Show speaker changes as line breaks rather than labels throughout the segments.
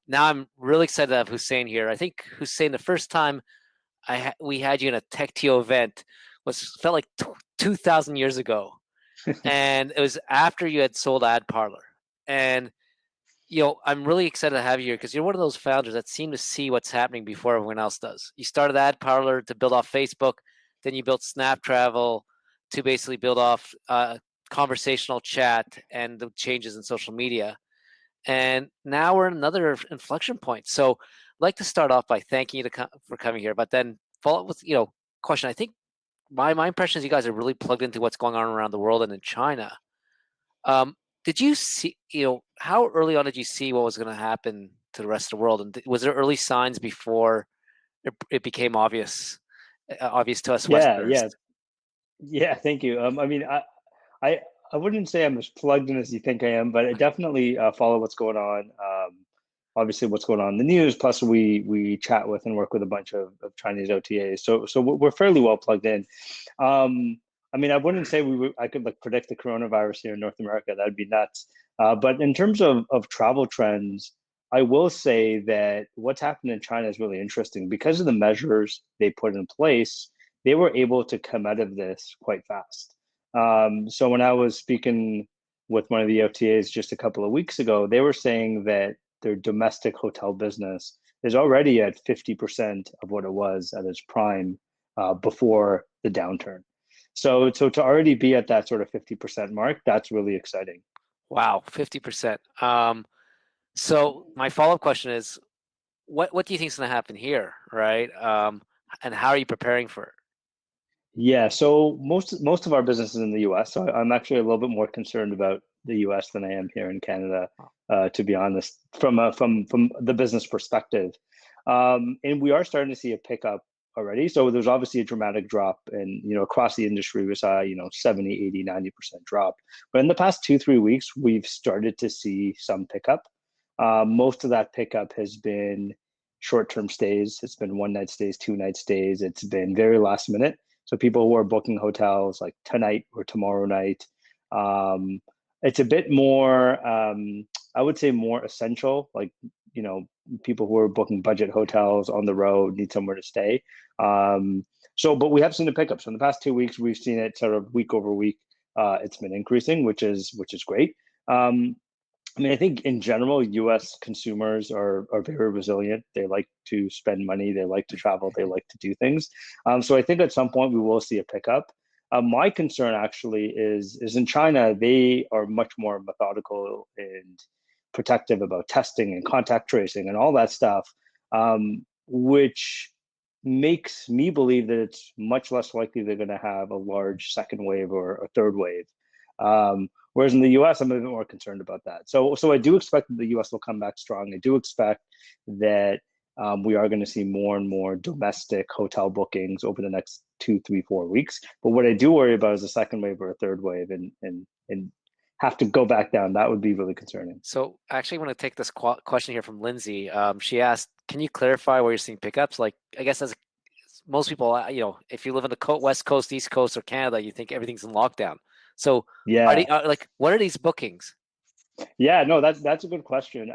Now I'm really excited to have Hussein here. I think Hussein, the first time we had you in a TechTO event was felt like 2,000 years ago, and it was after you had sold Ad Parlor. And I'm really excited to have you here because you're one of those founders that seem to see what's happening before everyone else does. You started Ad Parlor to build off Facebook, then you built Snaptravel to basically build off conversational chat and the changes in social media. And now we're in another inflection point. So I'd like to start off by thanking you for coming here, but then follow up with, question. I think my impression is you guys are really plugged into what's going on around the world and in China. Did you see, how early on did you see what was going to happen to the rest of the world? And was there early signs before it became obvious to us
Yeah,
Westerners?
yeah, yeah. Thank you. I mean, I, I wouldn't say I'm as plugged in as you think I am, but I definitely follow what's going on. Obviously, what's going on in the news. Plus, we chat with and work with a bunch of Chinese OTAs, so we're fairly well plugged in. I mean, I wouldn't say I could like predict the coronavirus here in North America. That'd be nuts. But in terms of travel trends, I will say that what's happened in China is really interesting because of the measures they put in place. They were able to come out of this quite fast. So when I was speaking with one of the OTAs just a couple of weeks ago, they were saying that their domestic hotel business is already at 50% of what it was at its prime before the downturn. So to already be at that sort of 50% mark, that's really exciting.
Wow, 50%. So my follow-up question is, what do you think is going to happen here, right? And how are you preparing for it?
Yeah, so most of our business is in the US. So I'm actually a little bit more concerned about the US than I am here in Canada, to be honest, from the business perspective. And we are starting to see a pickup already. So there's obviously a dramatic drop and across the industry we saw 70, 80, 90% drop. But in the past 2, 3 weeks, we've started to see some pickup. Most of that pickup has been short-term stays. It's been one night stays, 2 night stays. It's been very last minute. So people who are booking hotels like tonight or tomorrow night, um, it's a bit more, I would say more essential, like, you know, people who are booking budget hotels on the road need somewhere to stay. But we have seen a pickup. So in the past 2 weeks, we've seen it sort of week over week. It's been increasing, which is great. Um, I mean, I think in general, US consumers are very resilient. They like to spend money, they like to travel, they like to do things. So I think at some point we will see a pickup. My concern actually is in China, they are much more methodical and protective about testing and contact tracing and all that stuff, which makes me believe that it's much less likely they're going to have a large second wave or a third wave. Whereas in the US, I'm a bit more concerned about that. So I do expect that the US will come back strong. I do expect that we are going to see more and more domestic hotel bookings over the next 2, 3, 4 weeks. But what I do worry about is a second wave or a third wave, and have to go back down. That would be really concerning.
So actually, I want to take this question here from Lindsay. She asked, "Can you clarify where you're seeing pickups?" Like, I guess as most people, if you live in the West Coast, East Coast, or Canada, you think everything's in lockdown. So,
Yeah.
what are these bookings?
Yeah, no, that's a good question.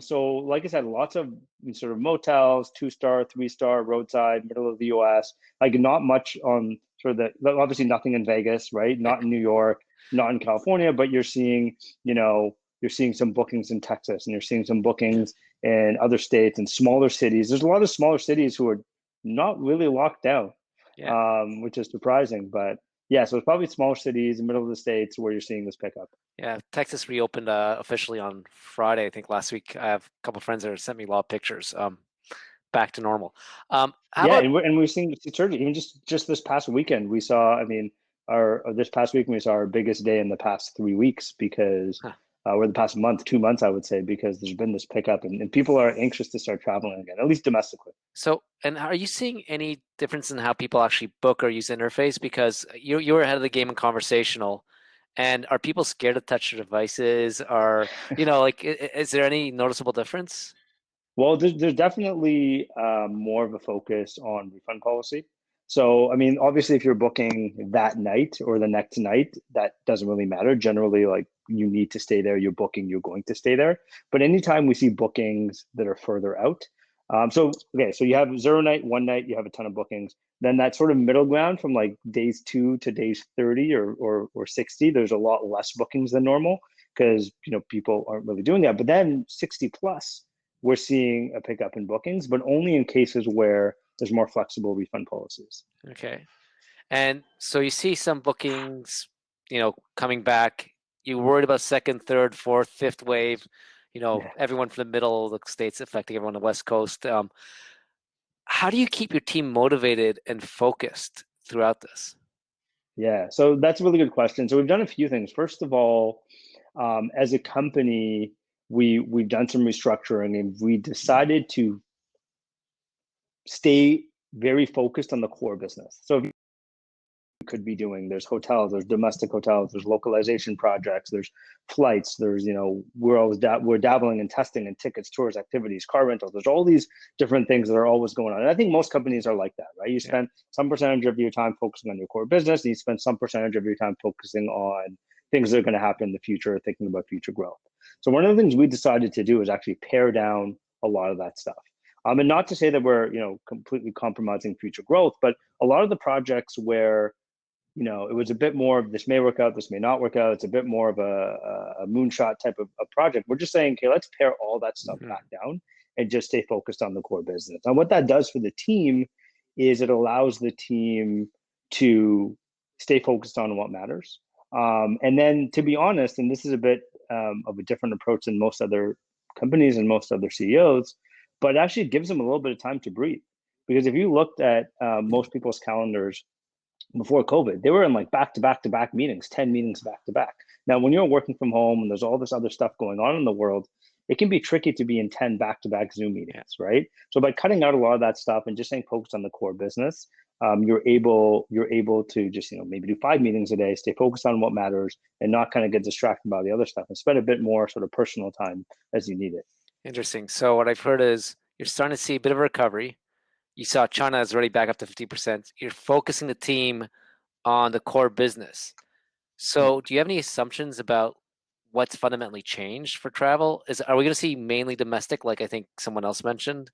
So like I said, lots of sort of motels, 2-star, 3-star, roadside, middle of the US, like not much on sort of obviously nothing in Vegas, right? Not in New York, not in California, but you're seeing some bookings in Texas and you're seeing some bookings in other states and smaller cities. There's a lot of smaller cities who are not really locked down,
Yeah.
which is surprising, but yeah, so it's probably smaller cities, middle of the states where you're seeing this pickup.
Yeah, Texas reopened officially on Friday, I think last week. I have a couple of friends that sent me a lot of pictures. Back to normal. How
Yeah,
about
and we're seeing surgery. Even just this past weekend, we saw. I mean, our this past week we saw our biggest day in the past 3 weeks because,
huh,
or the past month, 2 months, I would say, because there's been this pickup and people are anxious to start traveling again, at least domestically.
and are you seeing any difference in how people actually book or use interface? Because you were ahead of the game in conversational, and are people scared to touch their devices? Or is there any noticeable difference?
Well, there's definitely more of a focus on refund policy. So, I mean, obviously, if you're booking that night or the next night, that doesn't really matter. Generally, like you need to stay there, you're booking, you're going to stay there. But anytime we see bookings that are further out, so you have 0 night, 1 night, you have a ton of bookings. Then that sort of middle ground from like days 2 to days 30 or 60, there's a lot less bookings than normal because people aren't really doing that. But then 60 plus, we're seeing a pickup in bookings, but only in cases where there's more flexible refund policies.
Okay. And so you see some bookings, coming back. You worried about second, third, fourth, fifth wave,
Yeah.
everyone from the middle of the states affecting everyone on the West Coast. How do you keep your team motivated and focused throughout this?
Yeah, so that's a really good question. So we've done a few things. First of all, as a company, we've done some restructuring and we decided to stay very focused on the core business. So if could be doing. There's hotels, there's domestic hotels, there's localization projects, there's flights, there's we're dabbling in testing and tickets, tours, activities, car rentals. There's all these different things that are always going on. And I think most companies are like that, right? You
Yeah.
spend some percentage of your time focusing on your core business, and you spend some percentage of your time focusing on things that are going to happen in the future, thinking about future growth. So one of the things we decided to do is actually pare down a lot of that stuff. And not to say that we're completely compromising future growth, but a lot of the projects where it was a bit more of this may work out, this may not work out. It's a bit more of a moonshot type of project. We're just saying, okay, let's pare all that stuff
Mhm.
back down and just stay focused on the core business. And what that does for the team is it allows the team to stay focused on what matters. And then, to be honest, and this is a bit of a different approach than most other companies and most other CEOs, but it actually gives them a little bit of time to breathe. Because if you looked at most people's calendars before COVID, they were in like back to back to back meetings, 10 meetings back to back. Now, when you're working from home and there's all this other stuff going on in the world, it can be tricky to be in 10 back to back Zoom
Yeah.
meetings, right? So by cutting out a lot of that stuff and just staying focused on the core business, you're able to just maybe do 5 meetings a day, stay focused on what matters, and not kind of get distracted by the other stuff, and spend a bit more sort of personal time as you need it.
Interesting. So what I've heard is you're starting to see a bit of a recovery. You saw China is already back up to 50%. You're focusing the team on the core business. So do you have any assumptions about what's fundamentally changed for travel? Are we going to see mainly domestic, like I think someone else mentioned?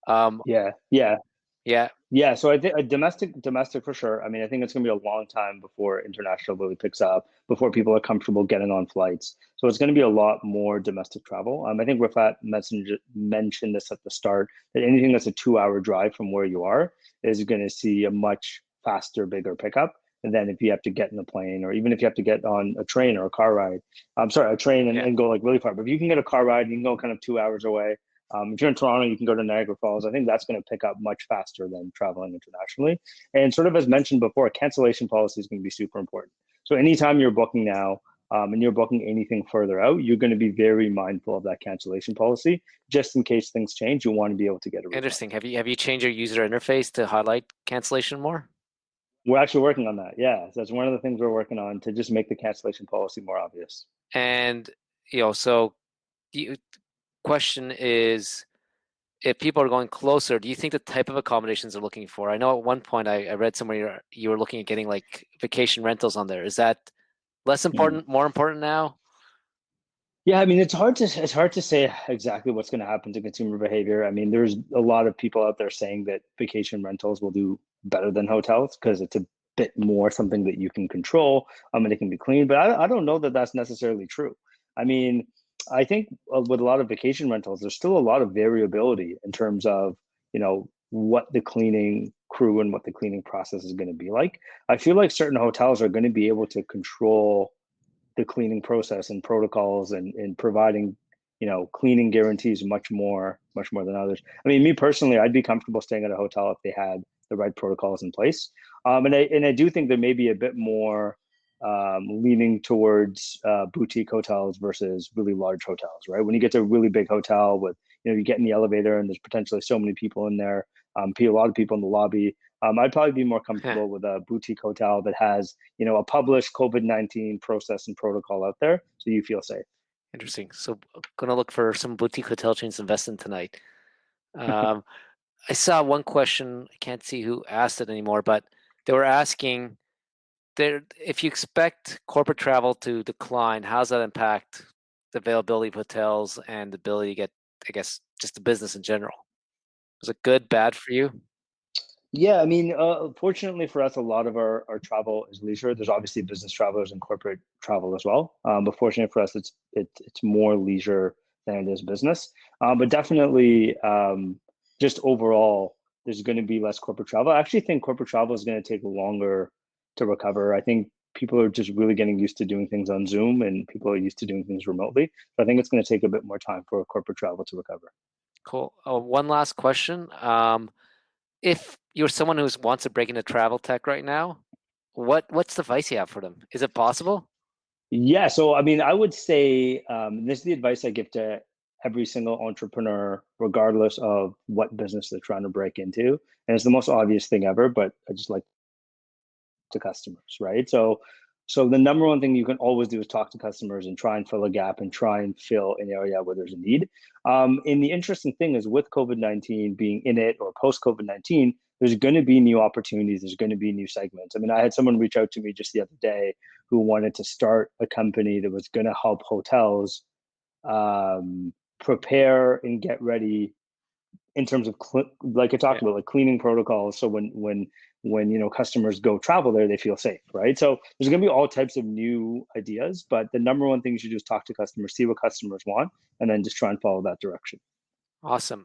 Um,
Yeah, yeah.
yeah,
Yeah, so I think a domestic for sure. I mean, I think it's going to be a long time before international really picks up, before people are comfortable getting on flights. So it's going to be a lot more domestic travel. I think Rafat mentioned this at the start, that anything that's a 2 hour drive from where you are is going to see a much faster, bigger pickup than if you have to get in a plane, or even if you have to get on a train or a car ride. I'm sorry, a train and,
yeah,
and go like really far. But if you can get a car ride, you can go kind of 2 hours away. If you're in Toronto, you can go to Niagara Falls. I think that's going to pick up much faster than traveling internationally. And sort of as mentioned before, cancellation policy is going to be super important. So anytime you're booking now, and you're booking anything further out, you're going to be very mindful of that cancellation policy. Just in case things change, you want to be able to get a refund.
interesting. Have you changed your user interface to highlight cancellation more?
We're actually working on that. Yeah, so that's one of the things we're working on to just make the cancellation policy more obvious.
And so the question is, if people are going closer, do you think the type of accommodations they're looking for? I know at one point I read somewhere you were looking at getting like vacation rentals on there. Is that less
Mm.
important, more important now?
Yeah, I mean, it's hard to say exactly what's going to happen to consumer behavior. I mean, there's a lot of people out there saying that vacation rentals will do better than hotels because it's a bit more something that you can control, and it can be clean. But I don't know that that's necessarily true. I mean, I think with a lot of vacation rentals, there's still a lot of variability in terms of, what the cleaning crew and what the cleaning process is going to be like. I feel like certain hotels are going to be able to control the cleaning process and protocols and providing cleaning guarantees much more than others. I mean, me personally, I'd be comfortable staying at a hotel if they had the right protocols in place. And I do think there may be a bit more leaning towards boutique hotels versus really large hotels, right? When you get to a really big hotel with, you get in the elevator and there's potentially so many people in there, a lot of people in the lobby. I'd probably be more comfortable with a boutique hotel that has, a published COVID-19 process and protocol out there, so you feel safe.
Interesting. So gonna look for some boutique hotel chains to invest in tonight. Um, I saw one question. I can't see who asked it anymore, but they were asking if you expect corporate travel to decline, how does that impact the availability of hotels and the ability to get, I guess, just the business in general? Is it good, bad for you?
Yeah, I mean, fortunately for us, a lot of our travel is leisure. There's obviously business travelers and corporate travel as well. But fortunately for us, it's more leisure than it is business. But definitely, just overall, there's going to be less corporate travel. I actually think corporate travel is going to take longer to recover. I think people are just really getting used to doing things on Zoom, and people are used to doing things remotely. So I think it's going to take a bit more time for corporate travel to recover.
Cool. One last question. If you're someone who wants to break into travel tech right now, what's the advice you have for them? Is it possible?
Yeah, so I mean, I would say this is the advice I give to every single entrepreneur, regardless of what business they're trying to break into. And it's the most obvious thing ever, but I just like to customers, right? So the number one thing you can always do is talk to customers and try and fill a gap and try and fill an area where there's a need. And the interesting thing is with COVID-19 being in it or post COVID-19, there's going to be new opportunities. There's going to be new segments. I mean, I had someone reach out to me just the other day who wanted to start a company that was going to help hotels prepare and get ready in terms of like I
Yeah.
talked about, like cleaning protocols. So when customers go travel there, they feel safe, right? So there's going to be all types of new ideas, but the number one thing you should do is talk to customers, see what customers want, and then just try and follow that direction.
Awesome.